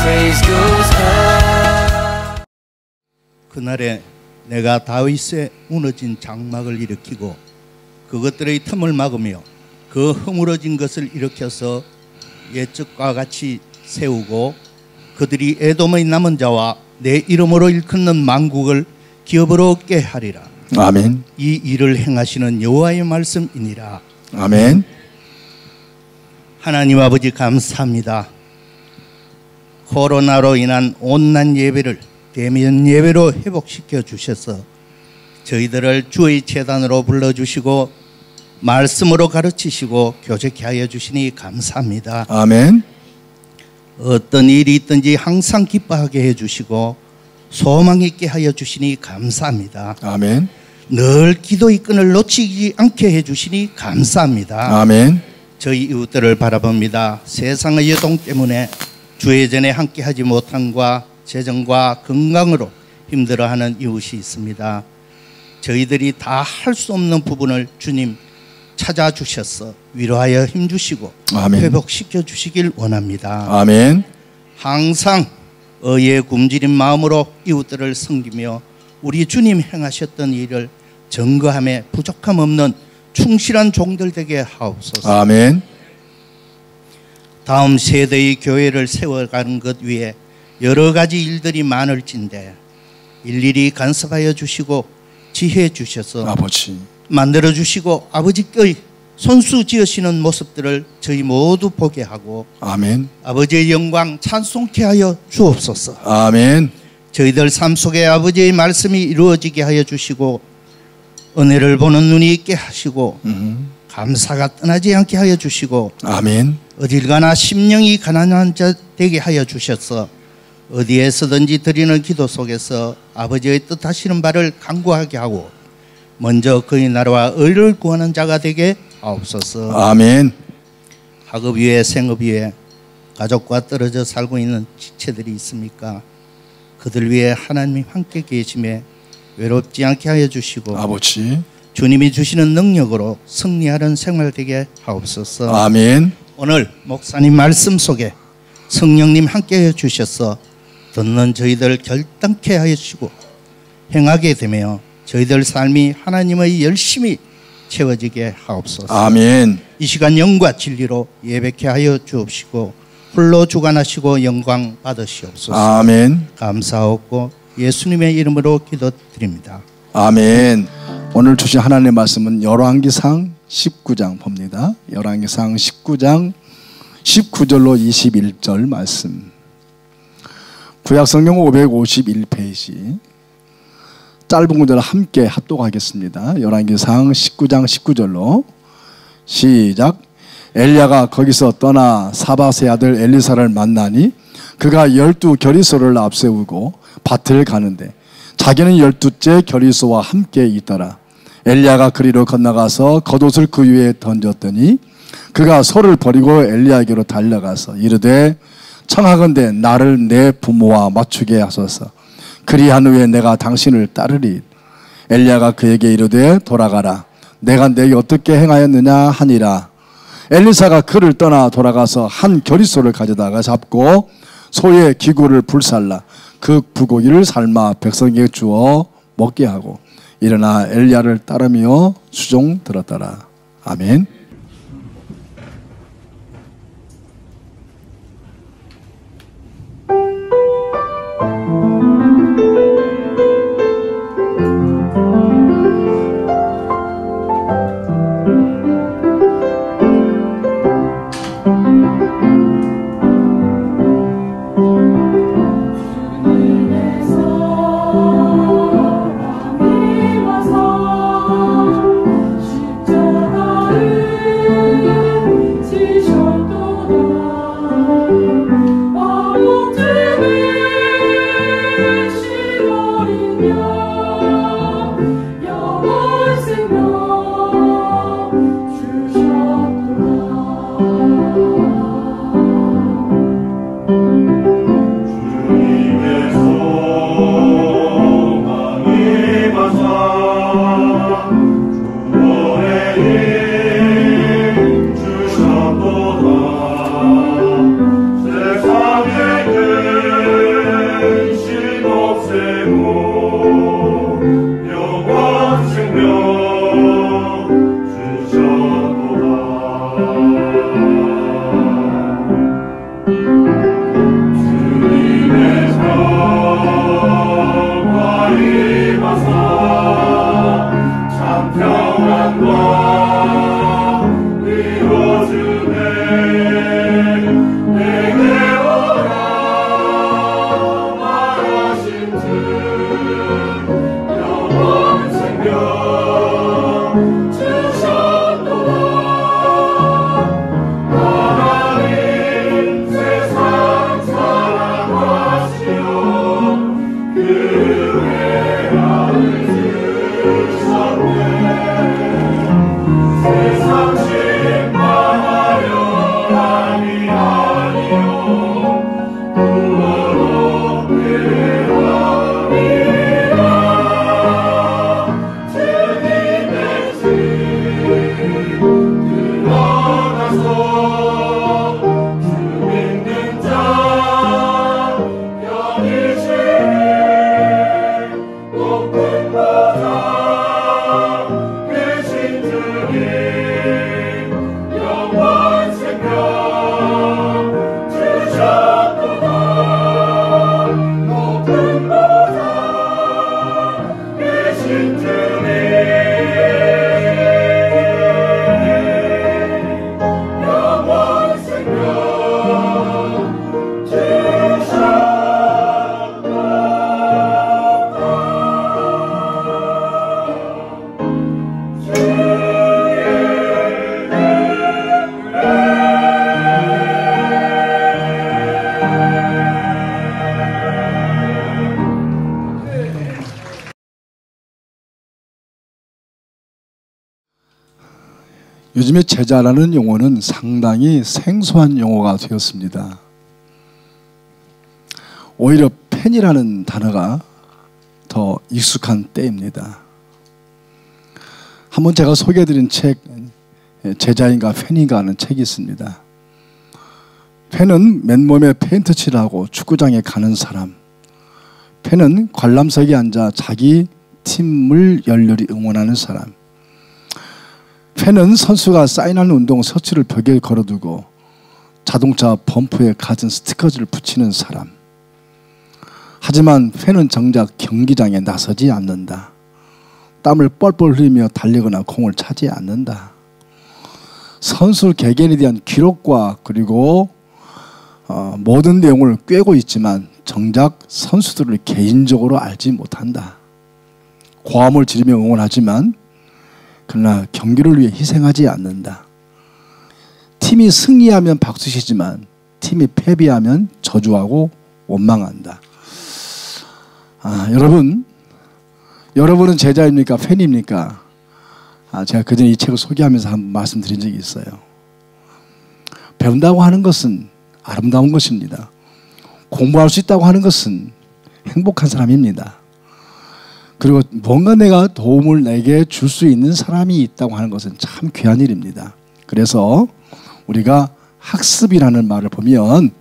praise goes up. 그날에 내가 다윗의 무너진 장막을 일으키고 그것들의 틈을 막으며 그 허물어진 것을 일으켜서 옛적과 같이 세우고 그들이 에돔의 남은 자와 내 이름으로 일컫는 만국을 기업으로 얻게 하리라. 아멘. 이 일을 행하시는 여호와의 말씀이니라. 아멘. 하나님 아버지 감사합니다. 코로나로 인한 온난 예배를 대면 예배로 회복시켜 주셔서 저희들을 주의 제단으로 불러주시고 말씀으로 가르치시고 교제케 하여 주시니 감사합니다. 아멘. 어떤 일이 있든지 항상 기뻐하게 해주시고 소망 있게 하여 주시니 감사합니다. 아멘. 늘 기도의 끈을 놓치지 않게 해주시니 감사합니다. 아멘. 저희 이웃들을 바라봅니다. 세상의 여동 때문에 주예전에 함께하지 못함과 재정과 건강으로 힘들어하는 이웃이 있습니다. 저희들이 다 할 수 없는 부분을 주님 찾아주셔서 위로하여 힘주시고 아멘. 회복시켜 주시길 원합니다. 아멘. 항상 의에 굶주린 마음으로 이웃들을 섬기며 우리 주님 행하셨던 일을 증거함에 부족함 없는 충실한 종들 되게 하옵소서. 아멘. 다음 세대의 교회를 세워가는 것 위에 여러 가지 일들이 많을진데 일일이 간섭하여 주시고 지혜해 주셔서 아버지 만들어 주시고 아버지의 손수 지으시는 모습들을 저희 모두 보게 하고 아멘. 아버지의 영광 찬송케 하여 주옵소서. 아멘. 저희들 삶 속에 아버지의 말씀이 이루어지게 하여 주시고 은혜를 보는 눈이 있게 하시고 감사가 떠나지 않게 하여 주시고 아멘. 어딜 가나 심령이 가난한 자 되게 하여 주셔서 어디에서든지 드리는 기도 속에서 아버지의 뜻하시는 바를 간구하게 하고 먼저 그의 나라와 의를 구하는 자가 되게 하옵소서. 아멘. 학업 위에 생업 위에 가족과 떨어져 살고 있는 지체들이 있습니까? 그들 위해 하나님이 함께 계심에 외롭지 않게 하여 주시고 아버지 주님이 주시는 능력으로 승리하는 생활 되게 하옵소서. 아멘. 오늘 목사님 말씀 속에 성령님 함께 해 주셔서 듣는 저희들 결단케 하여 주시고 행하게 되며 저희들 삶이 하나님의 열심히 채워지게 하옵소서. 아멘. 이 시간 영과 진리로 예배케 하여 주옵시고 홀로 주관하시고 영광 받으시옵소서. 아멘. 감사하고 예수님의 이름으로 기도드립니다. 아멘. 오늘 주신 하나님의 말씀은 열왕기상 19장 봅니다. 열왕기상 19장 19절로 21절 말씀. 구약성경 551페이지 짧은 구절 함께 합독하겠습니다. 열왕기상 19장 19절로 시작. 엘리야가 거기서 떠나 사밧의 아들 엘리사를 만나니 그가 12결의소를 앞세우고 밭을 가는데 자기는 12째 결의소와 함께 있더라. 엘리야가 그리로 건너가서 겉옷을 그 위에 던졌더니 그가 소를 버리고 엘리야에게로 달려가서 이르되 청하건대 나를 내 부모와 맞추게 하소서. 그리한 후에 내가 당신을 따르리. 엘리야가 그에게 이르되 돌아가라. 내가 내게 어떻게 행하였느냐 하니라. 엘리사가 그를 떠나 돌아가서 한 결의소를 가져다가 잡고 소의 기구를 불살라 그 부고기를 삶아 백성에게 주어 먹게 하고 일어나 엘리야를 따르며 수종 들었더라. 아멘. 십자가를 요즘에 제자라는 용어는 상당히 생소한 용어가 되었습니다. 오히려 팬이라는 단어가 더 익숙한 때입니다. 한번 제가 소개해드린 책, 제자인가 팬인가 하는 책이 있습니다. 팬은 맨몸에 페인트 칠하고 축구장에 가는 사람, 팬은 관람석에 앉아 자기 팀을 열렬히 응원하는 사람, 팬은 선수가 사인하는 운동 셔츠를 벽에 걸어두고 자동차 범프에 갖은 스티커즈를 붙이는 사람. 하지만 팬은 정작 경기장에 나서지 않는다. 땀을 뻘뻘 흘리며 달리거나 공을 차지 않는다. 선수 개개인에 대한 기록과 그리고 모든 내용을 꿰고 있지만 정작 선수들을 개인적으로 알지 못한다. 고함을 지르며 응원하지만 그러나 경기를 위해 희생하지 않는다. 팀이 승리하면 박수치지만 팀이 패배하면 저주하고 원망한다. 여러분은 제자입니까? 팬입니까? 제가 그전에 이 책을 소개하면서 한번 말씀드린 적이 있어요. 배운다고 하는 것은 아름다운 것입니다. 공부할 수 있다고 하는 것은 행복한 사람입니다. 그리고 뭔가 내가 도움을 내게 줄 수 있는 사람이 있다고 하는 것은 참 귀한 일입니다. 그래서 우리가 학습이라는 말을 보면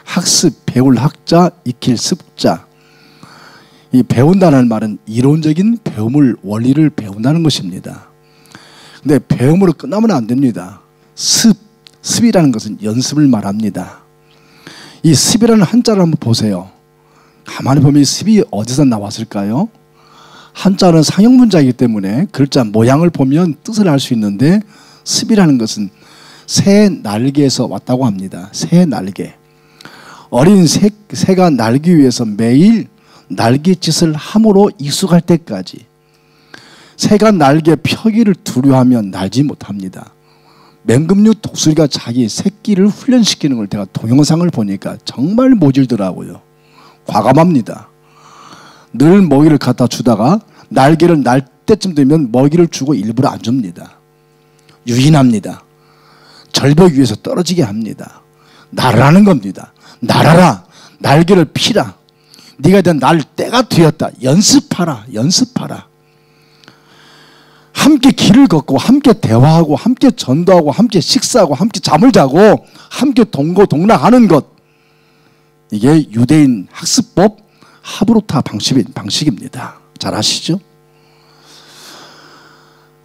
학습, 배울 학자, 익힐 습자. 이 배운다는 말은 이론적인 배움을, 원리를 배운다는 것입니다. 근데 배움으로 끝나면 안 됩니다. 습이라는 것은 연습을 말합니다. 이 습이라는 한자를 한번 보세요. 가만히 보면 이 습이 어디서 나왔을까요? 한자는 상형문자이기 때문에 글자 모양을 보면 뜻을 알 수 있는데 습이라는 것은 새 날개에서 왔다고 합니다. 새 날개. 어린 새가 날기 위해서 매일 날갯짓을 함으로 익숙할 때까지 새가 날개 펴기를 두려워하면 날지 못합니다. 맹금류 독수리가 자기 새끼를 훈련시키는 걸 제가 동영상을 보니까 정말 모질더라고요. 과감합니다. 늘 먹이를 갖다 주다가 날개를 날 때쯤 되면 먹이를 주고 일부러 안 줍니다. 유인합니다. 절벽 위에서 떨어지게 합니다. 날아라는 겁니다. 날아라. 날개를 피라. 네가 이제 날 때가 되었다. 연습하라. 연습하라. 함께 길을 걷고 함께 대화하고 함께 전도하고 함께 식사하고 함께 잠을 자고 함께 동고동락하는 것. 이게 유대인 학습법 하브루타 방식입니다. 잘 아시죠?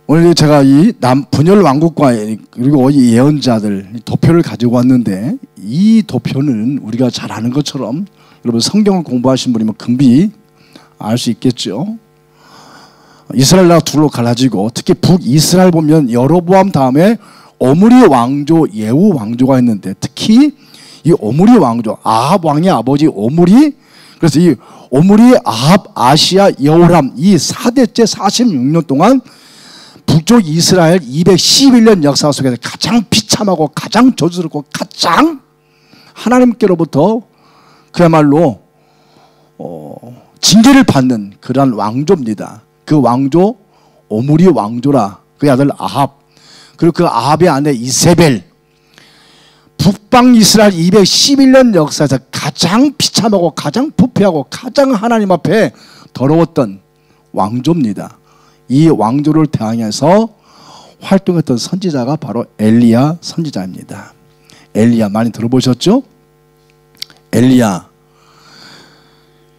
오늘 제가 이 분열 왕국과 그리고 이 예언자들 도표를 가지고 왔는데 이 도표는 우리가 잘 아는 것처럼 여러분 성경을 공부하신 분이면 금비 알 수 있겠죠. 이스라엘 나라 둘로 갈라지고 특히 북이스라엘 보면 여로보암 다음에 오므리 왕조, 예후 왕조가 있는데 특히 이 오므리 왕조, 아합 왕의 아버지 오므리, 그래서 이 오므리, 아합, 아시야, 여호람 이 4대째 46년 동안 북쪽 이스라엘 211년 역사 속에서 가장 비참하고 가장 저주스럽고 가장 하나님께로부터 그야말로 징계를 받는 그러한 왕조입니다. 그 왕조 오므리 왕조라 그 아들 아합, 그리고 그 아합의 아내 이세벨, 북방 이스라엘 211년 역사에서 가장 비참하고 가장 부패하고 가장 하나님 앞에 더러웠던 왕조입니다. 이 왕조를 대항해서 활동했던 선지자가 바로 엘리야 선지자입니다. 엘리야 많이 들어보셨죠? 엘리야.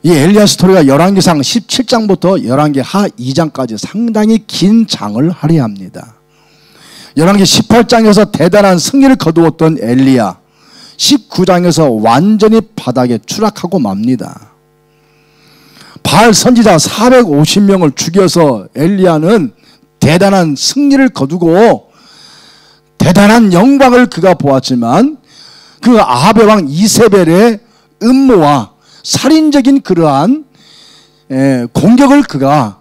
이 엘리야 스토리가 열왕기상 17장부터 열왕기 하 2장까지 상당히 긴 장을 할애합니다. 열왕기 18장에서 대단한 승리를 거두었던 엘리야 19장에서 완전히 바닥에 추락하고 맙니다. 바알 선지자 450명을 죽여서 엘리야는 대단한 승리를 거두고 대단한 영광을 그가 보았지만 그 아합의 왕 이세벨의 음모와 살인적인 그러한 공격을 그가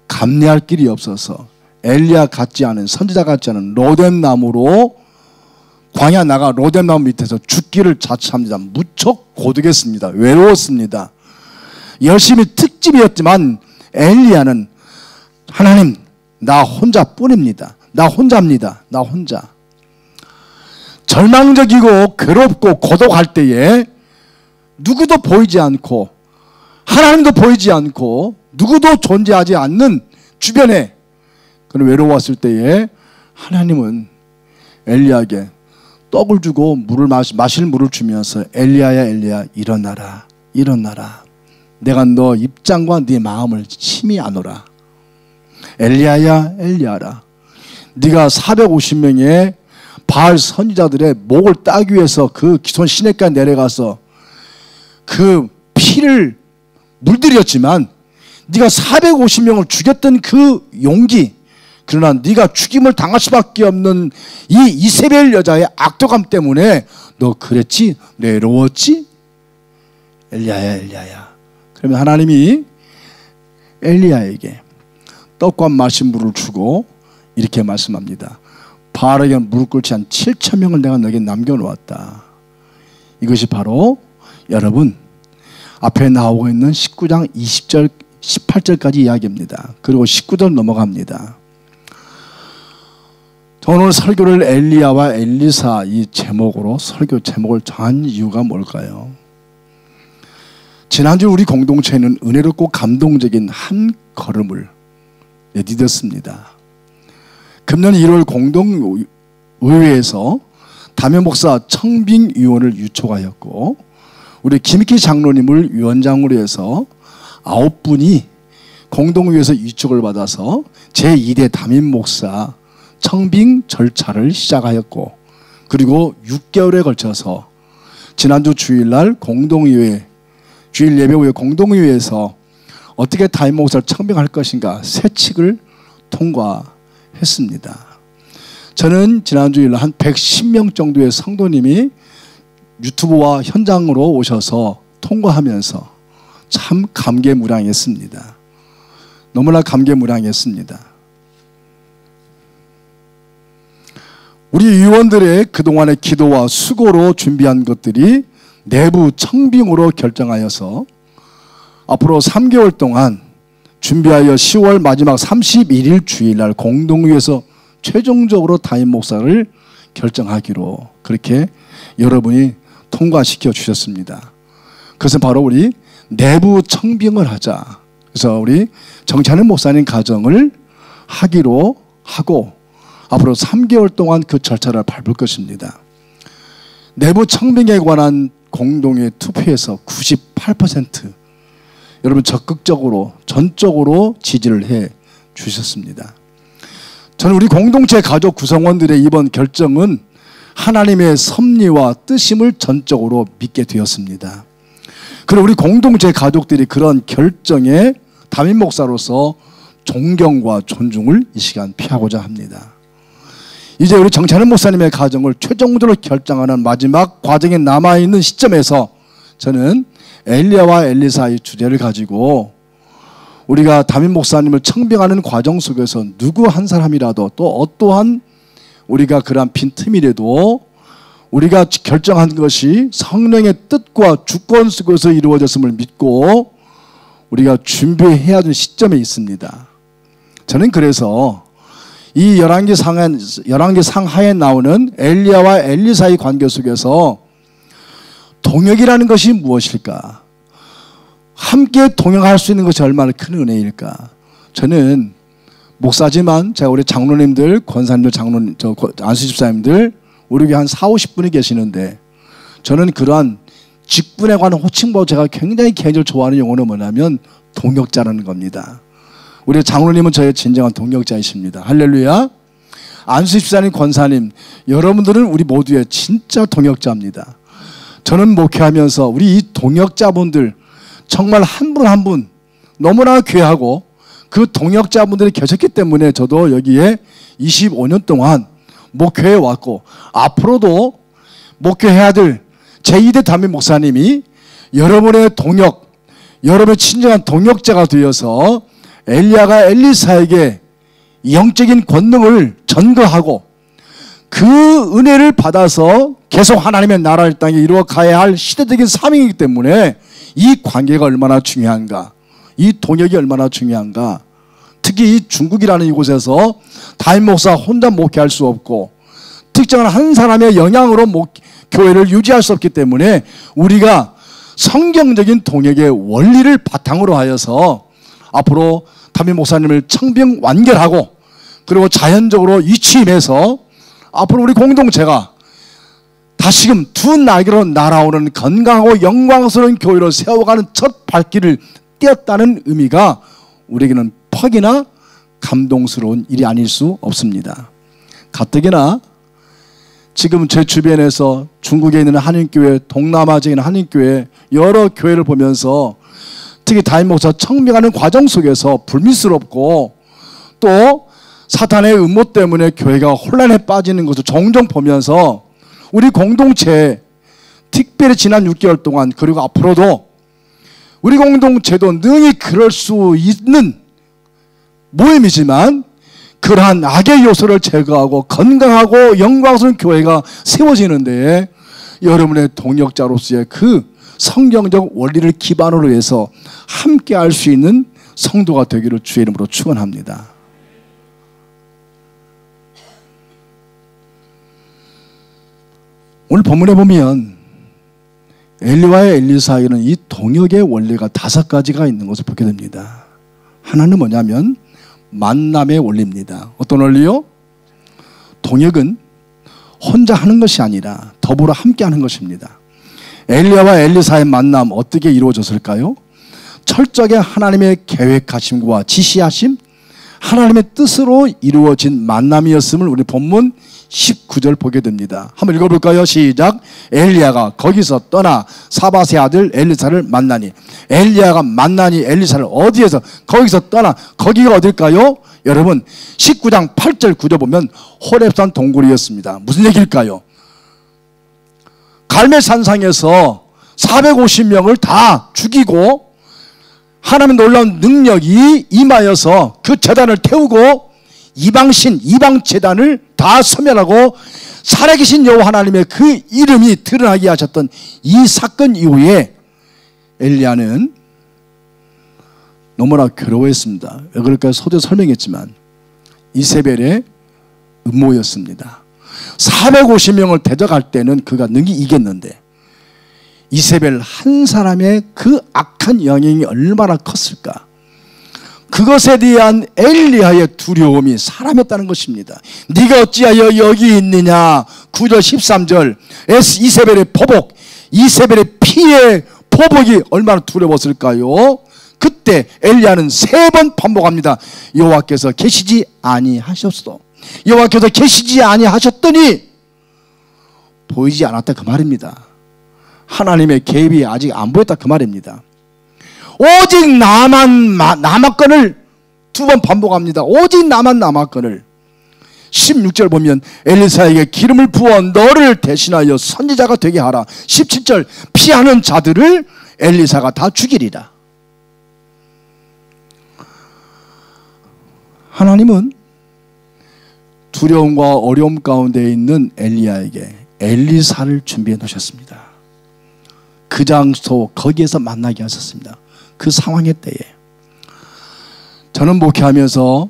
감내할 길이 없어서 엘리야 같지 않은 선지자 같지 않은 로뎀나무로 광야 나가 로뎀나무 밑에서 죽기를 자처합니다. 무척 고독했습니다. 외로웠습니다. 열심히 특집이었지만 엘리야는 하나님 나 혼자뿐입니다. 나 혼자입니다. 나 혼자. 절망적이고 괴롭고 고독할 때에 누구도 보이지 않고 하나님도 보이지 않고 누구도 존재하지 않는 주변에 그런 외로웠을 때에 하나님은 엘리야에게 떡을 주고 물을 마실 물을 주면서 엘리야야 엘리야 일어나라 일어나라. 내가 너 입장과 네 마음을 심히 아노라. 엘리야야 엘리야라. 네가 450명의 바알 선지자들의 목을 따기 위해서 그 기손 시내까지 내려가서 그 피를 물들였지만 네가 450명을 죽였던 그 용기, 그러나 네가 죽임을 당할 수밖에 없는 이 이세벨 여자의 악독함 때문에 너 그랬지? 외로웠지? 엘리야야 엘리야야. 그러면 하나님이 엘리야에게 떡과 마신 물을 주고 이렇게 말씀합니다. 바알에게 무릎 꿇지 한 7,000명을 내가 너에게 남겨놓았다. 이것이 바로 여러분 앞에 나오고 있는 19장 20절 18절까지 이야기입니다. 그리고 19절 넘어갑니다. 오늘 설교를 엘리야와 엘리사 이 제목으로 설교 제목을 정한 이유가 뭘까요? 지난주 우리 공동체는 은혜롭고 감동적인 한 걸음을 내딛었습니다. 금년 1월 공동의회에서 담임 목사 청빙 위원을 유촉하였고 우리 김익희 장로님을 위원장으로 해서 9분이 공동의회에서 유촉을 받아서 제2대 담임 목사 청빙 절차를 시작하였고 그리고 6개월에 걸쳐서 지난주 주일날 공동의회 주일 예배 후에 공동의회에서 어떻게 담임 목사를 청빙할 것인가 세칙을 통과했습니다. 저는 지난주일 한 110명 정도의 성도님이 유튜브와 현장으로 오셔서 통과하면서 참 감개무량했습니다. 너무나 감개무량했습니다. 우리 위원들의 그동안의 기도와 수고로 준비한 것들이 내부 청빙으로 결정하여서 앞으로 3개월 동안 준비하여 10월 마지막 31일 주일날 공동회에서 최종적으로 담임 목사를 결정하기로 그렇게 여러분이 통과시켜 주셨습니다. 그것은 바로 우리 내부 청빙을 하자. 그래서 우리 정찬현 목사님 가정을 하기로 하고 앞으로 3개월 동안 그 절차를 밟을 것입니다. 내부 청빙에 관한 공동의 투표에서 98% 여러분 적극적으로 전적으로 지지를 해 주셨습니다. 저는 우리 공동체 가족 구성원들의 이번 결정은 하나님의 섭리와 뜻임을 전적으로 믿게 되었습니다. 그리고 우리 공동체 가족들이 그런 결정에 담임 목사로서 존경과 존중을 이 시간 표하고자 합니다. 이제 우리 정찬현 목사님의 가정을 최종적으로 결정하는 마지막 과정에 남아있는 시점에서 저는 엘리야와 엘리사의 주제를 가지고 우리가 담임 목사님을 청빙하는 과정 속에서 누구 한 사람이라도 또 어떠한 우리가 그러한 빈틈이라도 우리가 결정한 것이 성령의 뜻과 주권 속에서 이루어졌음을 믿고 우리가 준비해야 하는 시점에 있습니다. 저는 그래서 이 열왕기 상하에 나오는 엘리야와 엘리사의 관계 속에서 동역이라는 것이 무엇일까? 함께 동역할 수 있는 것이 얼마나 큰 은혜일까? 저는 목사지만 제가 우리 장로님들, 권사님들, 장로님, 안수집사님들 우리 교회 한 40-50분이 계시는데 저는 그러한 직분에 관한 호칭보다 제가 굉장히 개인적으로 좋아하는 용어는 뭐냐면 동역자라는 겁니다. 우리 장로님은 저의 진정한 동역자이십니다. 할렐루야. 안수집사님, 권사님 여러분들은 우리 모두의 진짜 동역자입니다. 저는 목회하면서 우리 이 동역자분들 정말 한 분 한 분 너무나 귀하고 그 동역자분들이 계셨기 때문에 저도 여기에 25년 동안 목회해 왔고 앞으로도 목회해야 될 제2대 담임 목사님이 여러분의 동역, 여러분의 친정한 동역자가 되어서 엘리야가 엘리사에게 영적인 권능을 전거하고 그 은혜를 받아서 계속 하나님의 나라를 땅에 이루어 가야 할 시대적인 사명이기 때문에 이 관계가 얼마나 중요한가, 이 동역이 얼마나 중요한가 특히 이 중국이라는 이곳에서 담임 목사 혼자 목회할 수 없고 특정한 한 사람의 영향으로 교회를 유지할 수 없기 때문에 우리가 성경적인 동역의 원리를 바탕으로 하여서 앞으로 담임 목사님을 청빙 완결하고 그리고 자연적으로 이취임해서 앞으로 우리 공동체가 다시금 두 날개로 날아오는 건강하고 영광스러운 교회로 세워가는 첫 발길을 띄었다는 의미가 우리에게는 퍽이나 감동스러운 일이 아닐 수 없습니다. 가뜩이나 지금 제 주변에서 중국에 있는 한인교회, 동남아지에 있는 한인교회 여러 교회를 보면서 특히 담임 목사 청빙하는 과정 속에서 불미스럽고 또 사탄의 음모 때문에 교회가 혼란에 빠지는 것을 종종 보면서 우리 공동체 특별히 지난 6개월 동안 그리고 앞으로도 우리 공동체도 능히 그럴 수 있는 모임이지만 그러한 악의 요소를 제거하고 건강하고 영광스러운 교회가 세워지는데 여러분의 동역자로서의 그 성경적 원리를 기반으로 해서 함께 할 수 있는 성도가 되기를 주의 이름으로 축원합니다. 오늘 본문에 보면 엘리와의 엘리 사이에는 이 동역의 원리가 5가지가 있는 것을 보게 됩니다. 하나는 뭐냐면 만남의 원리입니다. 어떤 원리요? 동역은 혼자 하는 것이 아니라 더불어 함께 하는 것입니다. 엘리야와 엘리 사이의 만남 어떻게 이루어졌을까요? 철저하게 하나님의 계획하심과 지시하심, 하나님의 뜻으로 이루어진 만남이었음을 우리 본문 19절 보게 됩니다. 한번 읽어볼까요? 시작. 엘리야가 거기서 떠나 사밧의 아들 엘리사를 만나니. 엘리야가 만나니 엘리사를 어디에서? 거기서 떠나. 거기가 어딜까요? 여러분 19장 8절 9절 보면 호렙산 동굴이었습니다. 무슨 얘기일까요? 갈멜산상에서 450명을 다 죽이고 하나님의 놀라운 능력이 임하여서 그 제단을 태우고 이방신, 이방제단을 다 소멸하고 살아계신 여호와 하나님의 그 이름이 드러나게 하셨던 이 사건 이후에 엘리야는 너무나 괴로워했습니다. 왜 그럴까요? 서두에 설명했지만 이세벨의 음모였습니다. 450명을 대적할 때는 그가 능히 이겼는데 이세벨 한 사람의 그 악한 영향이 얼마나 컸을까? 그것에 대한 엘리야의 두려움이 사람이었다는 것입니다. 네가 어찌하여 여기 있느냐. 9절 13절 이세벨의 보복, 이세벨의 피의 보복이 얼마나 두려웠을까요? 그때 엘리야는 3번 반복합니다. 여호와께서 계시지 아니하셨소. 여호와께서 계시지 아니하셨더니 보이지 않았다 그 말입니다. 하나님의 개입이 아직 안 보였다 그 말입니다. 오직 나만 남았건을 2번 반복합니다. 오직 나만 남았건을. 16절 보면 엘리사에게 기름을 부어 너를 대신하여 선지자가 되게 하라. 17절 피하는 자들을 엘리사가 다 죽이리라. 하나님은 두려움과 어려움 가운데 있는 엘리야에게 엘리사를 준비해 놓으셨습니다. 그 장소 거기에서 만나게 하셨습니다. 그 상황의 때에 저는 목회하면서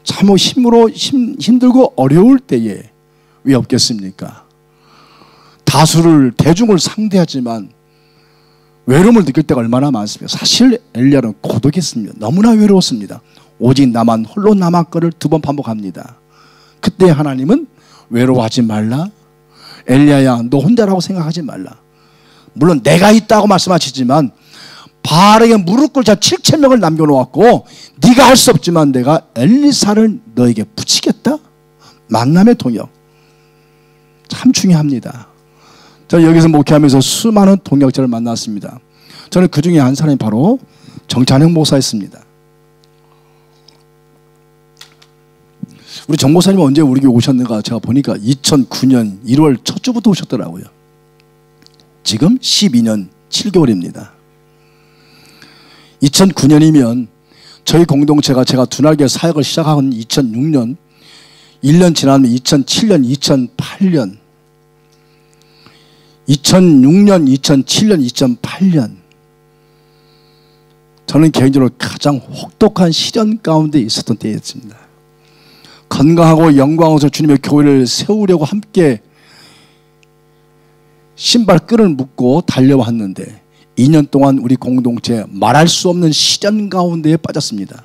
참 힘들고 어려울 때에 왜 없겠습니까? 대중을 상대하지만 외로움을 느낄 때가 얼마나 많습니까? 사실 엘리야는 고독했습니다. 너무나 외로웠습니다. 오직 나만 홀로 남았거를 2번 반복합니다. 그때 하나님은 외로워하지 말라. 엘리야야 너 혼자라고 생각하지 말라. 물론 내가 있다고 말씀하시지만 바알에게 무릎 꿇자 7,000명을 남겨놓았고 네가 할 수 없지만 내가 엘리사를 너에게 붙이겠다. 만남의 동역 참 중요합니다. 저는 여기서 목회하면서 수많은 동역자를 만났습니다. 저는 그 중에 한 사람이 바로 정찬영 목사였습니다. 우리 정 목사님 언제 우리 교회 오셨는가 제가 보니까 2009년 1월 첫 주부터 오셨더라고요. 지금 12년 7개월입니다. 2009년이면 저희 공동체가 제가 두날개 사역을 시작한 2006년 1년 지나면 2007년 2008년 2006년 2007년 2008년 저는 개인적으로 가장 혹독한 시련 가운데 있었던 때였습니다. 건강하고 영광으로 주님의 교회를 세우려고 함께 신발끈을 묶고 달려왔는데 2년 동안 우리 공동체 말할 수 없는 시련 가운데에 빠졌습니다.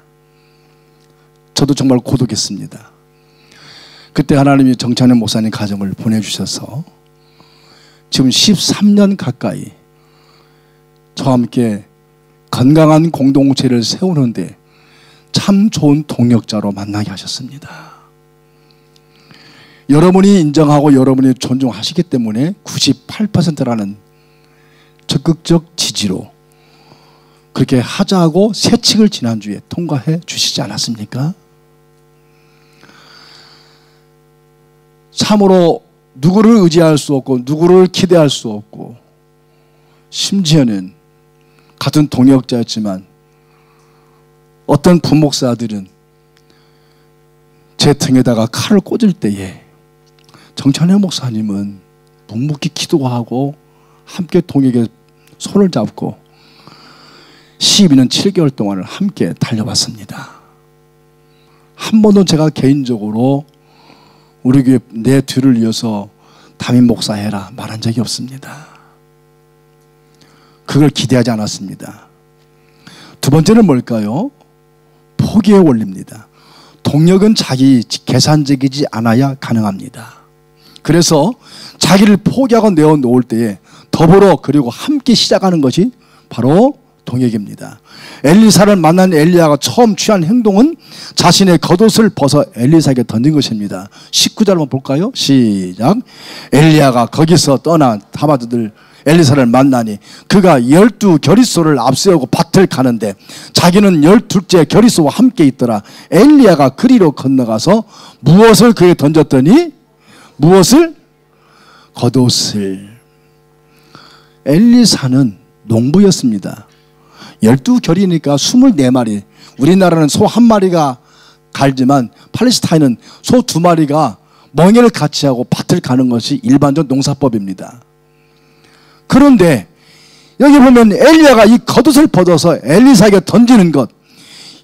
저도 정말 고독했습니다. 그때 하나님이 정찬현 목사님 가정을 보내주셔서 지금 13년 가까이 저와 함께 건강한 공동체를 세우는데 참 좋은 동역자로 만나게 하셨습니다. 여러분이 인정하고 여러분이 존중하시기 때문에 98%라는 적극적 지지로 그렇게 하자고 세칙을 지난주에 통과해 주시지 않았습니까? 참으로 누구를 의지할 수 없고 누구를 기대할 수 없고 심지어는 같은 동역자였지만 어떤 부목사들은 제 등에다가 칼을 꽂을 때에 정찬현 목사님은 묵묵히 기도하고 함께 동역에 손을 잡고 12년 7개월 동안을 함께 달려왔습니다. 한 번도 제가 개인적으로 우리 교회 내 뒤를 이어서 담임 목사해라 말한 적이 없습니다. 그걸 기대하지 않았습니다. 두 번째는 뭘까요? 포기의 원리입니다. 동력은 자기 계산적이지 않아야 가능합니다. 그래서 자기를 포기하고 내어놓을 때에 더불어 그리고 함께 시작하는 것이 바로 동역입니다. 엘리사를 만난 엘리야가 처음 취한 행동은 자신의 겉옷을 벗어 엘리사에게 던진 것입니다. 19절 한번 볼까요? 시작. 엘리야가 거기서 떠나 하마드들 엘리사를 만나니 그가 12겨릿소를 앞세우고 밭을 가는데 자기는 12째 겨릿소와 함께 있더라. 엘리야가 그리로 건너가서 무엇을 그에 던졌더니 무엇을? 겉옷을. 엘리사는 농부였습니다. 12겨리니까 24마리. 우리나라는 소 1마리가 갈지만 팔레스타인은 소 2마리가 멍에를 같이 하고 밭을 가는 것이 일반적 농사법입니다. 그런데 여기 보면 엘리야가 이 겉옷을 벗어서 엘리사에게 던지는 것,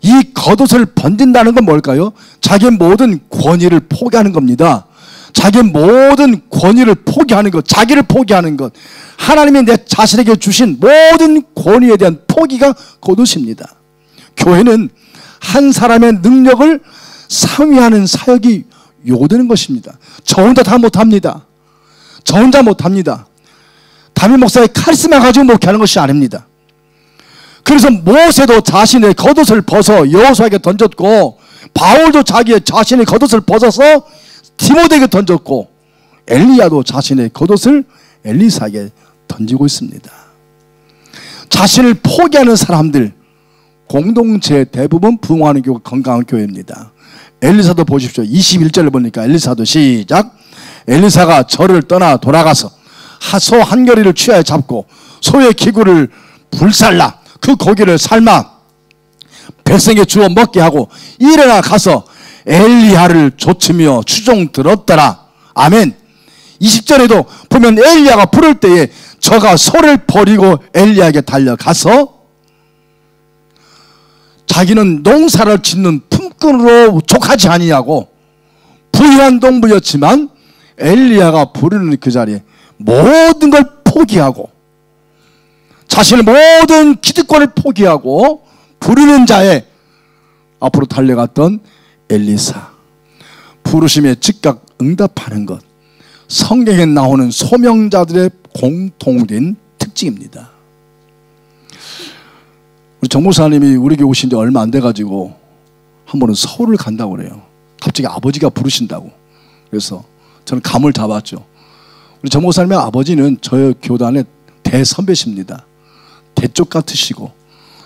이 겉옷을 번진다는 건 뭘까요? 자기의 모든 권위를 포기하는 겁니다. 자기의 모든 권위를 포기하는 것, 자기를 포기하는 것, 하나님이 내 자신에게 주신 모든 권위에 대한 포기가 겉옷입니다. 교회는 한 사람의 능력을 상회하는 사역이 요구되는 것입니다. 저 혼자 다 못합니다. 저 혼자 못합니다. 담임 목사의 카리스마 가지고 목회하는 것이 아닙니다. 그래서 모세도 자신의 겉옷을 벗어 여호수아에게 던졌고, 바울도 자신의 겉옷을 벗어서 디모데에게 던졌고, 엘리야도 자신의 겉옷을 엘리사에게 던지고 있습니다. 자신을 포기하는 사람들, 공동체 대부분 부흥하는 교회, 건강한 교회입니다. 엘리사도 보십시오. 21절을 보니까 엘리사도 시작. 엘리사가 저를 떠나 돌아가서 소 한 겨리를 취하여 잡고 소의 기구를 불살라 그 고기를 삶아 백성에게 주어 먹게 하고 일어나 가서 엘리야를 좇으며 추종 들었더라. 아멘. 20절에도 보면 엘리야가 부를 때에 저가 소를 버리고 엘리야에게 달려가서 자기는 농사를 짓는 품꾼으로 족하지 아니하고 부유한 농부였지만 엘리야가 부르는 그 자리에 모든 걸 포기하고 자신의 모든 기득권을 포기하고 부르는 자에 앞으로 달려갔던 엘리사. 부르심에 즉각 응답하는 것, 성경에 나오는 소명자들의 공통된 특징입니다. 우리 정 목사님이 우리 교회 오신 지 얼마 안 돼가지고 한 번은 서울을 간다고 그래요. 갑자기 아버지가 부르신다고. 그래서 저는 감을 잡았죠. 우리 정 목사님의 아버지는 저희 교단의 대선배십니다. 대쪽 같으시고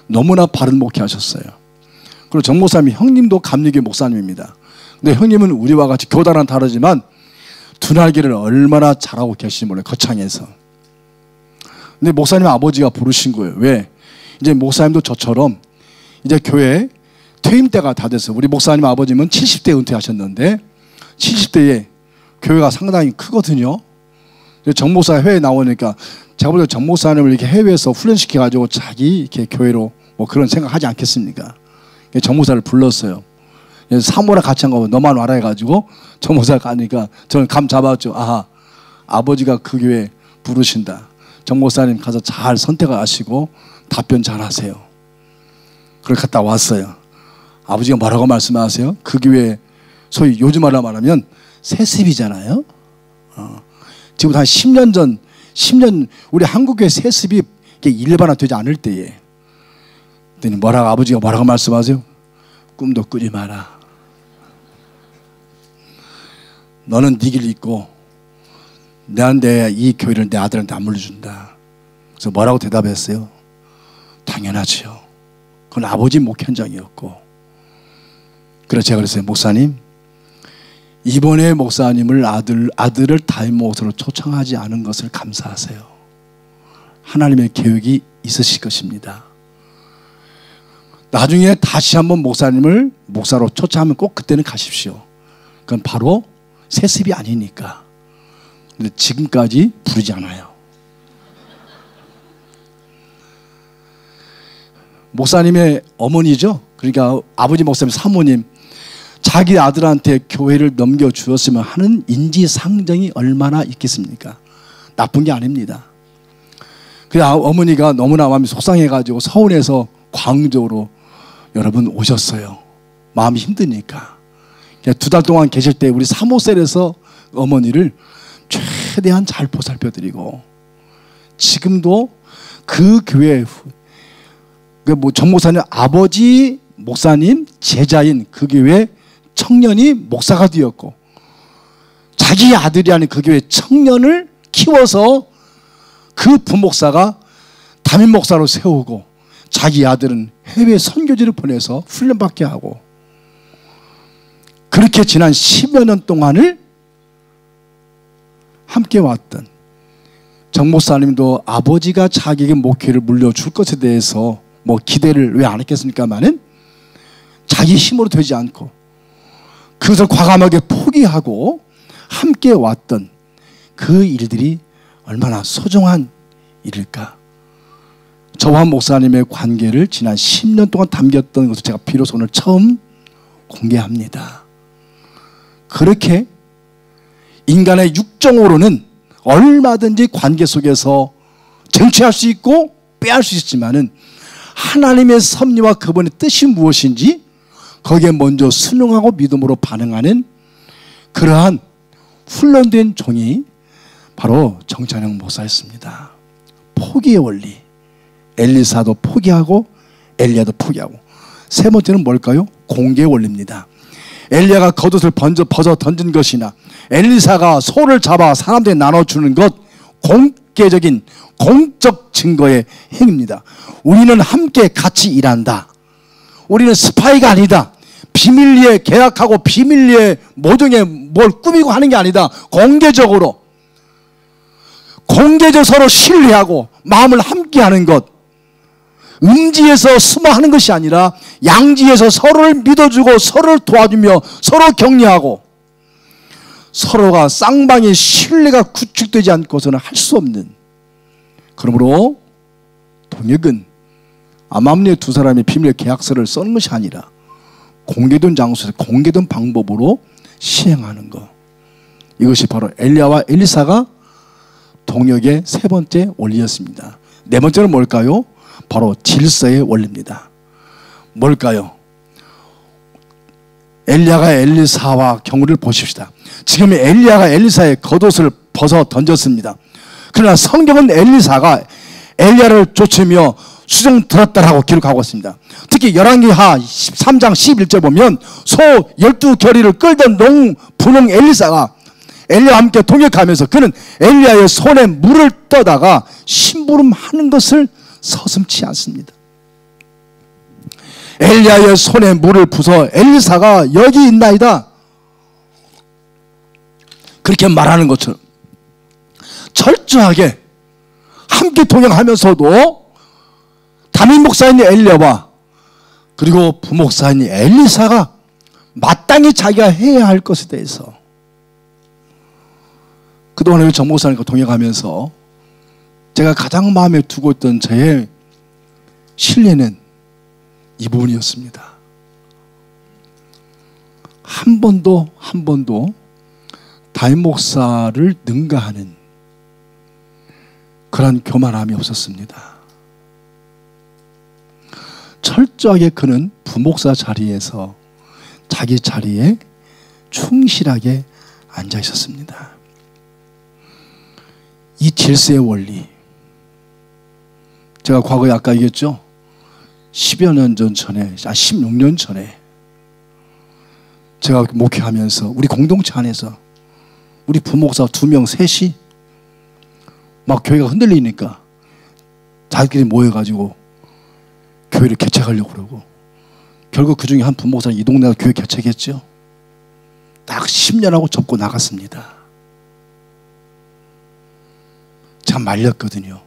너무나 바른 목회하셨어요. 그리고 정 목사님 형님도 감리교 목사님입니다. 근데 형님은 우리와 같이 교단은 다르지만 두 날개를 얼마나 잘하고 계시는지 몰라요. 거창해서. 근데 목사님 아버지가 부르신 거예요. 왜? 이제 목사님도 저처럼 이제 교회 퇴임 때가 다 됐어요. 우리 목사님 아버지는 70대 은퇴하셨는데 70대에 교회가 상당히 크거든요. 정 목사 해외에 나오니까 제가 볼 때 정 목사님을 이렇게 해외에서 훈련시켜가지고 자기 이렇게 교회로 뭐 그런 생각하지 않겠습니까? 정 목사를 불렀어요. 사모랑 같이 한 거면 너만 와라 해가지고 정 목사가 가니까 저는 감 잡았죠. 아하, 아버지가 그 교회 부르신다. 정 목사님 가서 잘 선택하시고 답변 잘 하세요. 그걸 갔다 왔어요. 아버지가 뭐라고 말씀하세요? 그 교회 소위 요즘 말로 말하면 세습이잖아요. 지금부터 한 10년 전, 10년 우리 한국교회 세습이 일반화되지 않을 때에 아버지가 뭐라고 말씀하세요? 꿈도 꾸지 마라. 너는 네 길 있고 내한테 이 교회를 내 아들한테 안 물려준다. 그래서 뭐라고 대답했어요? 당연하지요. 그건 아버지 목회 현장이었고. 그래서 제가 그랬어요. 목사님, 이번에 목사님을 아들을 담임 목사로 초청하지 않은 것을 감사하세요. 하나님의 계획이 있으실 것입니다. 나중에 다시 한번 목사님을 목사로 초청하면 꼭 그때는 가십시오. 그건 바로 세습이 아니니까. 근데 지금까지 부르지 않아요. 목사님의 어머니죠. 그러니까 아버지 목사님 사모님, 자기 아들한테 교회를 넘겨주었으면 하는 인지상정이 얼마나 있겠습니까? 나쁜 게 아닙니다. 그래서 어머니가 너무나 마음이 속상해가지고 서울에서 광주로 여러분 오셨어요. 마음이 힘드니까. 2달 동안 계실 때 우리 사모셀에서 어머니를 최대한 잘 보살펴드리고, 지금도 그 교회 정 목사님 아버지 목사님 제자인 그 교회 청년이 목사가 되었고, 자기 아들이 아닌 그 교회 청년을 키워서 그 부목사가 담임 목사로 세우고, 자기 아들은 해외 선교지를 보내서 훈련받게 하고, 그렇게 지난 10여 년 동안을 함께 왔던 정 목사님도 아버지가 자기에게 목회를 물려줄 것에 대해서 뭐 기대를 왜 안 했겠습니까마는 자기 힘으로 되지 않고 그것을 과감하게 포기하고 함께 왔던 그 일들이 얼마나 소중한 일일까. 저와 목사님의 관계를 지난 10년 동안 담겼던 것을 제가 비로소 오늘 처음 공개합니다. 그렇게 인간의 육정으로는 얼마든지 관계 속에서 쟁취할 수 있고 빼앗을 수 있지만은 하나님의 섭리와 그분의 뜻이 무엇인지 거기에 먼저 순응하고 믿음으로 반응하는 그러한 훈련된 종이 바로 정찬영 목사였습니다. 포기의 원리. 엘리사도 포기하고 엘리야도 포기하고. 세 번째는 뭘까요? 공개의 원리입니다. 엘리야가 겉옷을 벗어 던진 것이나 엘리사가 소를 잡아 사람들에 나눠주는 것, 공개적인 공적 증거의 행위입니다. 우리는 함께 같이 일한다. 우리는 스파이가 아니다. 비밀리에 계약하고 비밀리에 모종에 뭘 꾸미고 하는 게 아니다. 공개적으로 서로 신뢰하고 마음을 함께하는 것, 음지에서 숨어 하는 것이 아니라 양지에서 서로를 믿어주고 서로를 도와주며 서로 격려하고, 서로가 쌍방의 신뢰가 구축되지 않고서는 할 수 없는. 그러므로 동역은 암암리에 두 사람의 비밀 계약서를 써는 것이 아니라 공개된 장소에서 공개된 방법으로 시행하는 것. 이것이 바로 엘리야와 엘리사가 동역의 세 번째 원리였습니다. 네 번째는 뭘까요? 바로 질서의 원리입니다. 뭘까요? 엘리야가 엘리사와 경우를 보십시다. 지금 엘리야가 엘리사의 겉옷을 벗어 던졌습니다. 그러나 성경은 엘리사가 엘리야를 쫓으며 수종 들었다라고 기록하고 있습니다. 특히 열왕기하 13장 11절 보면 소 12겨리를 끌던 분홍 엘리사가 엘리야와 함께 동역하면서 그는 엘리야의 손에 물을 떠다가 심부름하는 것을 서슴지 않습니다. 엘리야의 손에 물을 부서 엘리사가 여기 있나이다 그렇게 말하는 것처럼 철저하게 함께 동행하면서도 담임 목사인 엘리야와 그리고 부목사인 엘리사가 마땅히 자기가 해야 할 것에 대해서 그동안 정 목사님과 동행하면서 제가 가장 마음에 두고 있던 저의 신뢰는 이 부분이었습니다. 한 번도 담임 목사를 능가하는 그런 교만함이 없었습니다. 철저하게 그는 부목사 자리에서 자기 자리에 충실하게 앉아 있었습니다. 이 질서의 원리, 제가 과거에 아까 얘기했죠. 10여 년 전에, 16년 전에 제가 목회하면서 우리 공동체 안에서 우리 부목사 2명, 3이 막 교회가 흔들리니까 자기들이 모여가지고 교회를 개척하려고 그러고, 결국 그 중에 한 부목사는 이 동네가 교회 개척했죠. 딱 10년하고 접고 나갔습니다. 참 말렸거든요.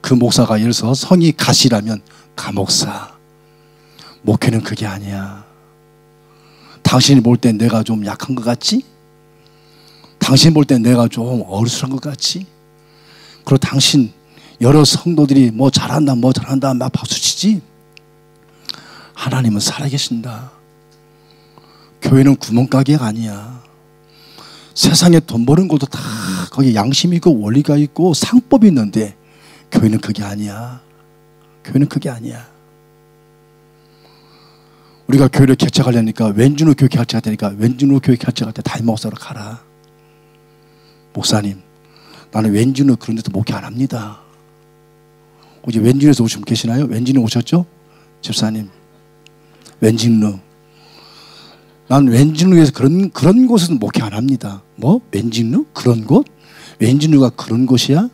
그 목사가 예를 들어서 성이 가시라면 가목사, 목회는 그게 아니야. 당신이 볼 땐 내가 좀 약한 것 같지? 당신 볼 땐 내가 좀 어리숙한 것 같지? 그리고 당신 여러 성도들이 뭐 잘한다 막 박수치지? 하나님은 살아계신다. 교회는 구멍가게가 아니야. 세상에 돈 버는 것도 다 거기 양심이 있고 원리가 있고 상법이 있는데 교회는 그게 아니야. 교회는 그게 아니야. 우리가 교회를 개척하려니까 왼준호 교회 개척할 테니까 왼준호 교회 개척할 때 담임 목사로 가라. 목사님, 나는 왼준호 그런 데서 목회 안 합니다. 혹시 왼준호에서 오신 분 계시나요? 왼준호 오셨죠? 집사님, 왼준호. 난 왼진루에서 그런 곳에서는 목회 안 합니다. 뭐? 왼진루? 그런 곳? 왼진루가 그런 곳이야?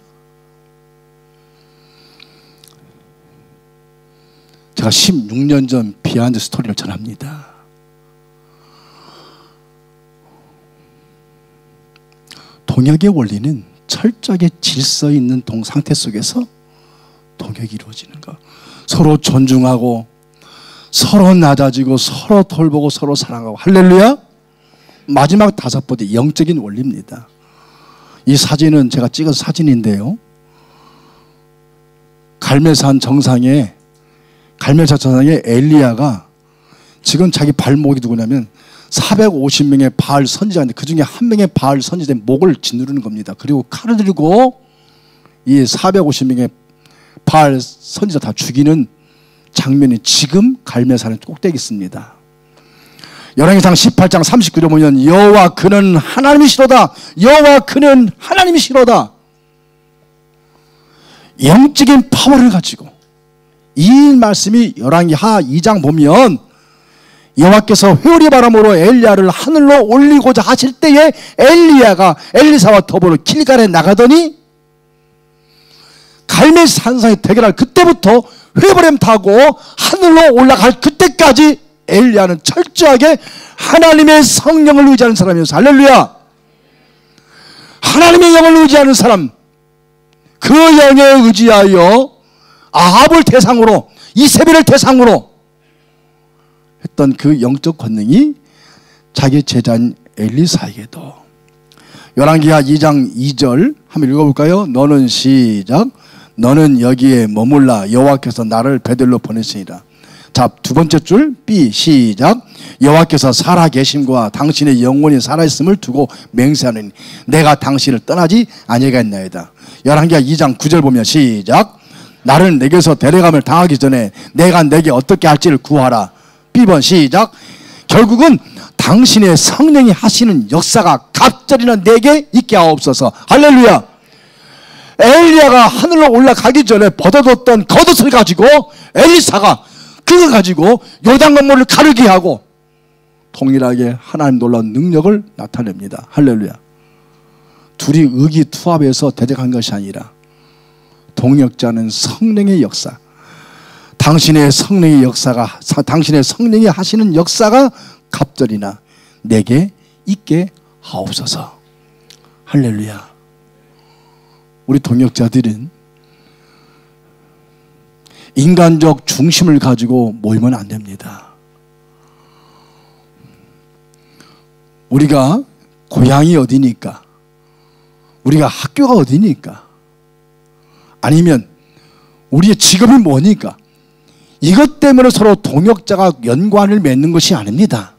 제가 16년 전 비하인드 스토리를 전합니다. 동역의 원리는 철저하게 질서 있는 상태 속에서 동역이 이루어지는 것. 서로 존중하고 서로 낮아지고 서로 돌보고 서로 사랑하고. 할렐루야. 마지막 5번째 영적인 원리입니다. 이 사진은 제가 찍은 사진인데요, 갈멜산 정상에 엘리야가 지금 자기 발목이 누구냐면 450명의 바알 선지자인데 그 중에 한 명의 바알 선지자의 목을 짓누르는 겁니다. 그리고 칼을 들고 이 450명의 바알 선지자 다 죽이는 장면이 지금 갈멜산의 꼭대기 있습니다. 열왕기상 18장 39절 보면 여호와 그는 하나님이시로다. 여호와 그는 하나님이시로다. 영적인 파워를 가지고 이 말씀이 열왕기하 2장 보면 여호와께서 회오리 바람으로 엘리야를 하늘로 올리고자 하실 때에 엘리야가 엘리사와 더불어 길갈에 나가더니 갈멜산상에 대결할 그때부터 회오리 타고 하늘로 올라갈 그때까지 엘리야는 철저하게 하나님의 성령을 의지하는 사람이었어요. 할렐루야. 하나님의 영을 의지하는 사람, 그 영에 의지하여 아합을 대상으로 이세벨을 대상으로 했던 그 영적 권능이 자기 제자인 엘리사에게도. 열왕기하 2장 2절 한번 읽어볼까요? 너는 시작. 너는 여기에 머물라. 여호와께서 나를 베들로 보내시니라. 자, 2번째 줄 B 시작. 여호와께서 살아계심과 당신의 영혼이 살아있음을 두고 맹세하느니 내가 당신을 떠나지 아니하겠나이다. 열왕기하 2장 9절 보면 시작. 나를 내게서 데려감을 당하기 전에 내가 내게 어떻게 할지를 구하라. B번 시작. 결국은 당신의 성령이 하시는 역사가 갑절이나 내게 있게 하옵소서. 할렐루야. 엘리야가 하늘로 올라가기 전에 벗어뒀던 겉옷을 가지고 엘리사가 그거 가지고 요단 강물을 가르게 하고 동일하게 하나님 놀라운 능력을 나타냅니다. 할렐루야. 둘이 의기투합해서 대적한 것이 아니라 동역자는 성령의 역사, 당신의 성령의 역사가, 당신의 성령이 하시는 역사가 갑절이나 내게 있게 하옵소서. 할렐루야. 우리 동역자들은 인간적 중심을 가지고 모이면 안 됩니다. 우리가 고향이 어디니까, 우리가 학교가 어디니까, 아니면 우리의 직업이 뭐니까 이것 때문에 서로 동역자가 연관을 맺는 것이 아닙니다.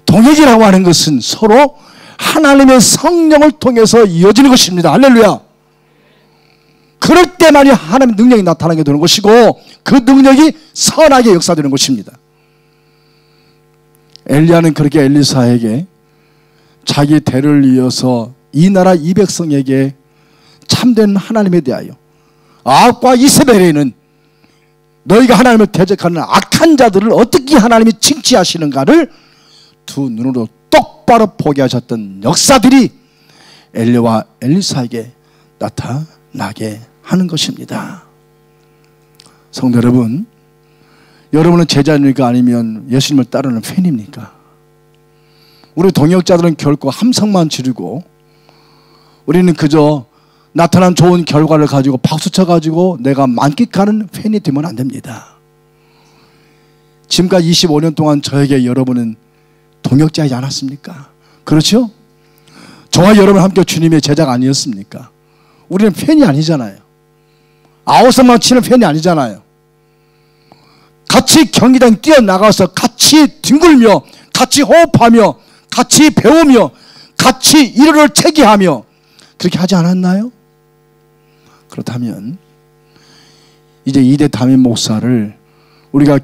동역이라고 하는 것은 서로 하나님의 성령을 통해서 이어지는 것입니다. 할렐루야. 그럴 때만이 하나님의 능력이 나타나게 되는 것이고 그 능력이 선하게 역사되는 것입니다. 엘리야는 그렇게 엘리사에게 자기 대를 이어서 이 나라 이 백성에게 참된 하나님에 대하여 아합과 이세벨에는 너희가 하나님을 대적하는 악한 자들을 어떻게 하나님이 징치하시는가를 두 눈으로 똑바로 보게 하셨던 역사들이 엘리야와 엘리사에게 나타나게 하는 것입니다. 성도 여러분, 여러분은 제자입니까? 아니면 예수님을 따르는 팬입니까? 우리 동역자들은 결코 함성만 지르고 우리는 그저 나타난 좋은 결과를 가지고 박수쳐가지고 내가 만끽하는 팬이 되면 안 됩니다. 지금까지 25년 동안 저에게 여러분은 동역자이지 않았습니까? 그렇죠? 저와 여러분 함께 주님의 제자가 아니었습니까? 우리는 팬이 아니잖아요. 아웃사만 치는 팬이 아니잖아요. 같이 경기장 뛰어나가서 같이 뒹굴며 같이 호흡하며 같이 배우며 같이 일을 체계하며 그렇게 하지 않았나요? 그렇다면 이제 이대 담임 목사를 우리가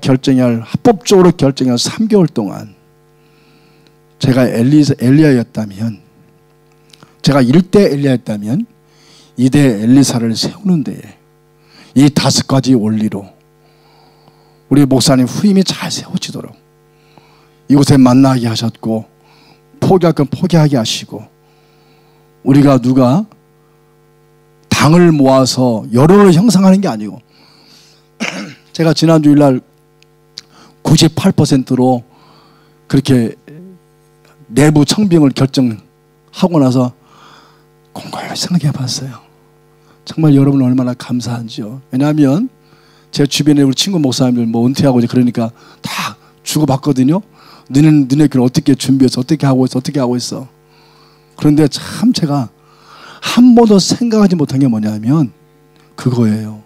합법적으로 결정할 3개월 동안 제가 엘리야였다면, 제가 1대 엘리야였다면 이대 엘리사를 세우는 데에 이 5가지 원리로 우리 목사님 후임이 잘 세워지도록 이곳에 만나게 하셨고 포기할 건 포기하게 하시고 우리가 누가 당을 모아서 여론을 형성하는 게 아니고 제가 지난 주일날 98%로 그렇게 내부 청빙을 결정하고 나서 곰곰이 생각해 봤어요. 정말 여러분 얼마나 감사한지요. 왜냐하면 제 주변에 우리 친구 목사님들 뭐 은퇴하고 이제 그러니까 다 주고받거든요. 너네 교회는 어떻게 준비해서 어떻게 하고 있어. 그런데 참 제가 한 번도 생각하지 못한 게 뭐냐면 그거예요.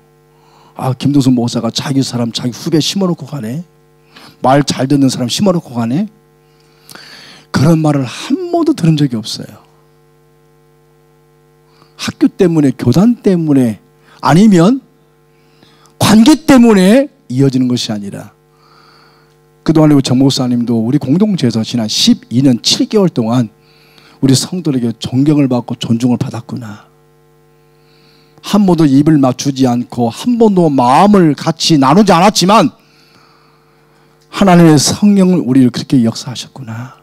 아, 김동수 목사가 자기 사람 자기 후배 심어놓고 가네. 말 잘 듣는 사람 심어놓고 가네. 그런 말을 한 번도 들은 적이 없어요. 학교 때문에, 교단 때문에, 아니면 관계 때문에 이어지는 것이 아니라 그동안 우리 정 목사님도 우리 공동체에서 지난 12년 7개월 동안 우리 성도들에게 존경을 받고 존중을 받았구나. 한 번도 입을 맞추지 않고 한 번도 마음을 같이 나누지 않았지만 하나님의 성령을 우리를 그렇게 역사하셨구나.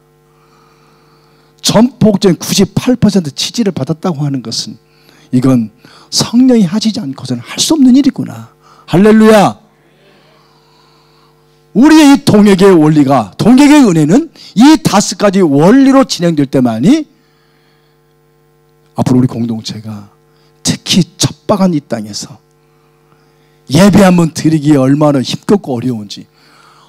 전폭적인 98% 지지를 받았다고 하는 것은 이건 성령이 하시지 않고서는 할 수 없는 일이구나. 할렐루야. 우리의 이 동역의 원리가, 동역의 은혜는 이 5가지 원리로 진행될 때만이 앞으로 우리 공동체가 특히 척박한 이 땅에서 예배 한번 드리기에 얼마나 힘겹고 어려운지,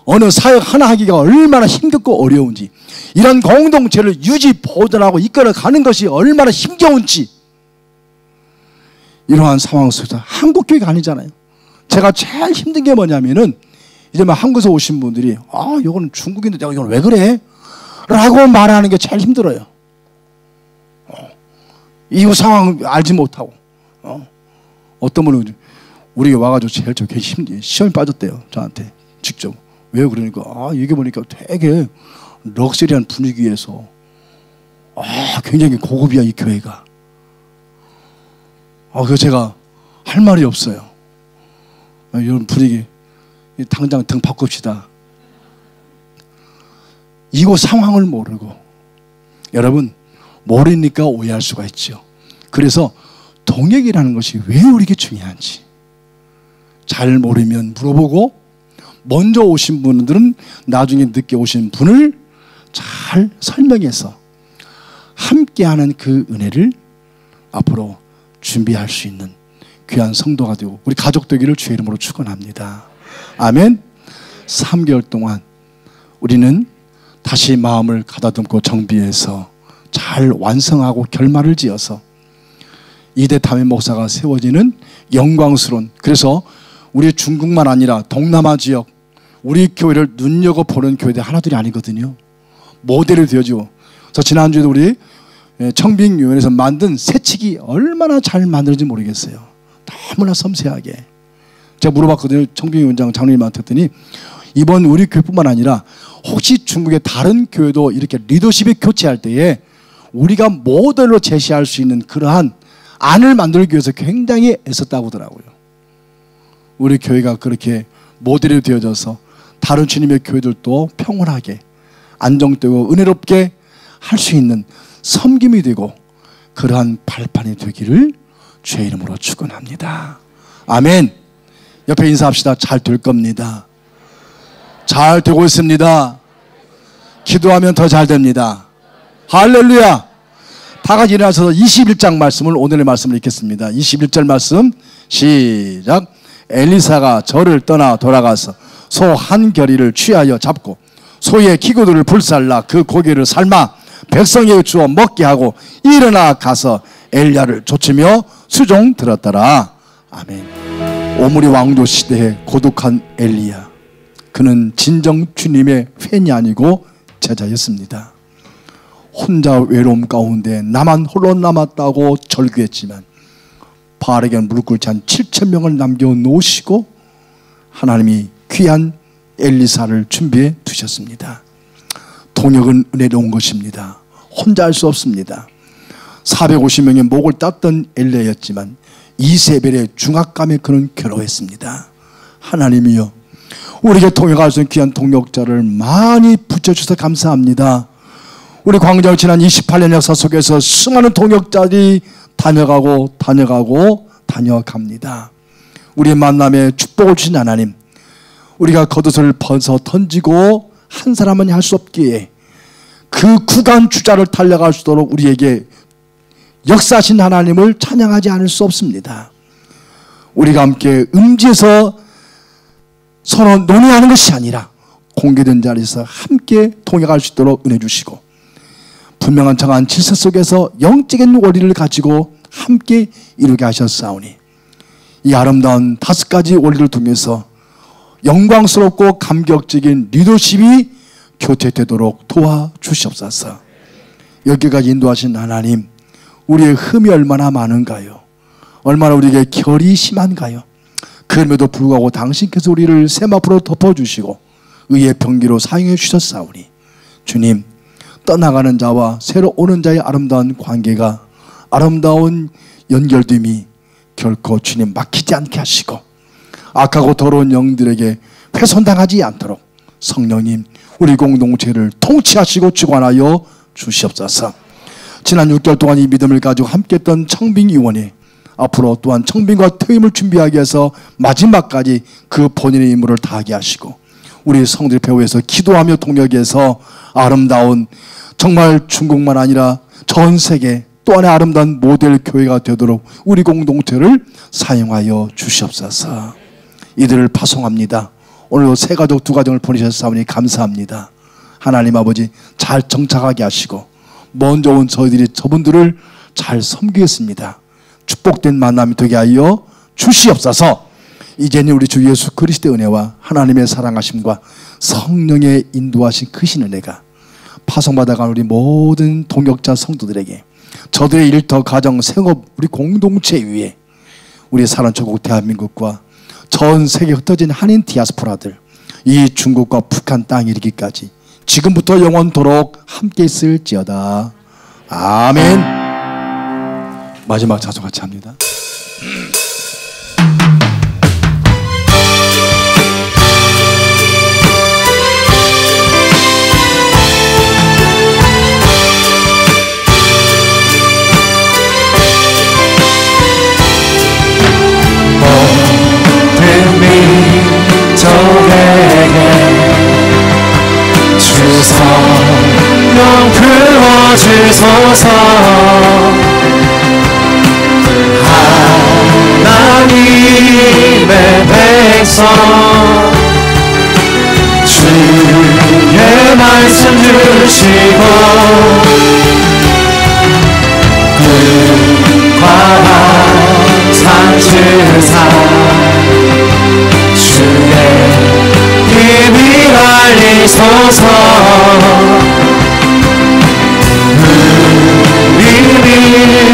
어느 사역 하나 하기가 얼마나 힘겹고 어려운지, 이런 공동체를 유지 보존하고 이끌어가는 것이 얼마나 힘겨운지, 이러한 상황 속에서 한국 교회가 아니잖아요. 제가 제일 힘든 게 뭐냐면은 이제 막 한국에서 오신 분들이 아, 이거는 중국인데 내가 이건 왜 그래? 라고 말하는 게 제일 힘들어요. 이 상황 알지 못하고 어떤 분은 우리가 와가지고 제일 저게 시험이 빠졌대요. 저한테 직접. 왜 그러니까 얘기해 보니까 되게 럭셔리한 분위기에서 굉장히 고급이야 이 교회가. 그래서 제가 할 말이 없어요. 이런 분위기 당장 등 바꿉시다. 이거 상황을 모르고, 여러분 모르니까 오해할 수가 있죠. 그래서 동역이라는 것이 왜 우리에게 중요한지 잘 모르면 물어보고, 먼저 오신 분들은 나중에 늦게 오신 분을 잘 설명해서 함께하는 그 은혜를 앞으로 준비할 수 있는 귀한 성도가 되고 우리 가족 되기를 주의 이름으로 축원합니다. 아멘. 3개월 동안 우리는 다시 마음을 가다듬고 정비해서 잘 완성하고 결말을 지어서 이대 담임 목사가 세워지는 영광스러운, 그래서 우리 중국만 아니라 동남아 지역 우리 교회를 눈여겨보는 교회들 하나둘이 아니거든요. 모델이 되어주고. 그래서 지난주에도 우리 청빙위원회에서 만든 새치기 얼마나 잘 만들었는지 모르겠어요. 너무나 섬세하게. 제가 물어봤거든요. 청빙위원장 장로님한테 했더니 이번 우리 교회뿐만 아니라 혹시 중국의 다른 교회도 이렇게 리더십이 교체할 때에 우리가 모델로 제시할 수 있는 그러한 안을 만들기 위해서 굉장히 애썼다고 하더라고요. 우리 교회가 그렇게 모델이 되어져서 다른 주님의 교회들도 평온하게 안정되고 은혜롭게 할 수 있는 섬김이 되고 그러한 발판이 되기를 주의 이름으로 축원합니다. 아멘. 옆에 인사합시다. 잘 될 겁니다. 잘 되고 있습니다. 기도하면 더 잘 됩니다. 할렐루야. 다 같이 일어나셔서 21장 말씀을 오늘의 말씀을 읽겠습니다. 21절 말씀 시작. 엘리사가 저를 떠나 돌아가서 소 한 겨리를 취하여 잡고 소의 기구들을 불살라 그 고기를 삶아 백성에게 주어 먹게 하고 일어나 가서 엘리야를 쫓으며 수종 들었더라. 아멘. 오므리 왕조 시대의 고독한 엘리야. 그는 진정 주님의 팬이 아니고 제자였습니다. 혼자 외로움 가운데 나만 홀로 남았다고 절규했지만 바알에게 무릎 꿇지 한 7,000명을 남겨놓으시고 하나님이 귀한 엘리사를 준비해 두셨습니다. 동역은 은혜로운 것입니다. 혼자 할 수 없습니다. 450명의 목을 땄던 엘리야였지만 이세벨의 중압감에 그는 괴로워했습니다. 하나님이여 우리에게 동역할 수 있는 귀한 동역자를 많이 붙여주셔서 감사합니다. 우리 광장 지난 28년 역사 속에서 수많은 동역자들이 다녀갑니다. 우리의 만남에 축복을 주신 하나님, 우리가 겉옷을 벗어 던지고 한 사람은 할 수 없기에 그 구간 주자를 달려갈 수 있도록 우리에게 역사하신 하나님을 찬양하지 않을 수 없습니다. 우리가 함께 음지에서 서로 논의하는 것이 아니라 공개된 자리에서 함께 동역할 수 있도록 은혜 주시고 분명한 정한 질서 속에서 영적인 원리를 가지고 함께 이루게 하셨사오니 이 아름다운 5가지 원리를 통해서 영광스럽고 감격적인 리더십이 교체되도록 도와주시옵소서. 여기까지 인도하신 하나님, 우리의 흠이 얼마나 많은가요? 얼마나 우리에게 결이 심한가요? 그럼에도 불구하고 당신께서 우리를 세마포로 덮어주시고 의의 병기로 사용해 주셨사오니 주님, 떠나가는 자와 새로 오는 자의 아름다운 관계가 아름다운 연결됨이 결코 주님 막히지 않게 하시고 악하고 더러운 영들에게 훼손당하지 않도록 성령님 우리 공동체를 통치하시고 주관하여 주시옵소서. 지난 6개월 동안 이 믿음을 가지고 함께했던 청빙위원회 앞으로 또한 청빙과 퇴임을 준비하기 위해서 마지막까지 그 본인의 임무를 다하게 하시고 우리 성도들 배후에서 기도하며 동역해서 아름다운 정말 중국만 아니라 전 세계 또 하나의 아름다운 모델 교회가 되도록 우리 공동체를 사용하여 주시옵소서. 이들을 파송합니다. 오늘도 세 가족 두 가정을 보내셨사오니 감사합니다. 하나님 아버지 잘 정착하게 하시고 먼저 온 저분들을 잘 섬기겠습니다. 축복된 만남이 되게 하여 주시옵소서. 이제는 우리 주 예수 그리스도의 은혜와 하나님의 사랑하심과 성령의 인도하신 크신 은혜가 파송받아간 우리 모든 동역자 성도들에게 저들의 일터, 가정, 생업, 우리 공동체 위에 우리 사랑천국 대한민국과 전 세계에 흩어진 한인 디아스포라들 이 중국과 북한 땅에 이르기까지 지금부터 영원토록 함께 있을지어다. 아멘. 마지막 자소 같이 합니다. 성령 부어주소서. 하나님의 백성 주의 말씀 주시고 그 과한 상 주사 주소서.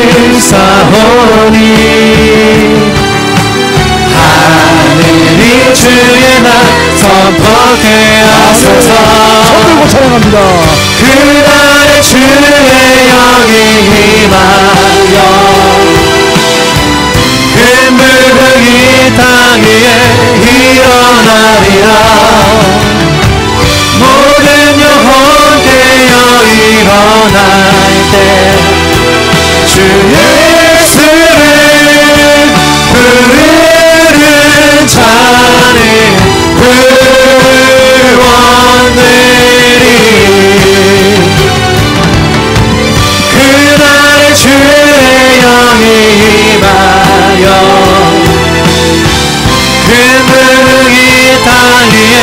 우리 사오니 하늘이 주의 날 선포케 하소서. 손 들고 찬양합니다. 그날에 주의 영이 임하여 큰 불이 땅 위에 일어나리라. 모든 영혼 깨어 일어날 때 주 예수를 부르는 자는 구원되리. 그날에 주의 영이 임하여 큰 불이 땅 위에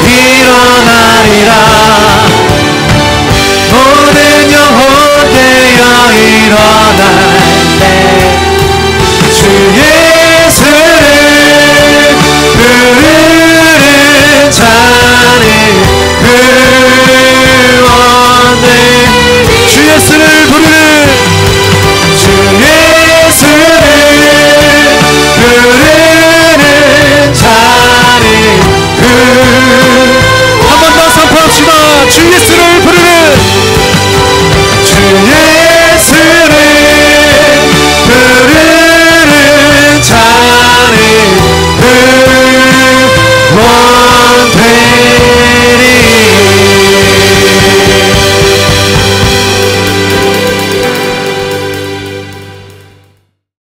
일어나리라. 모든 영혼 깨어 일어나리라.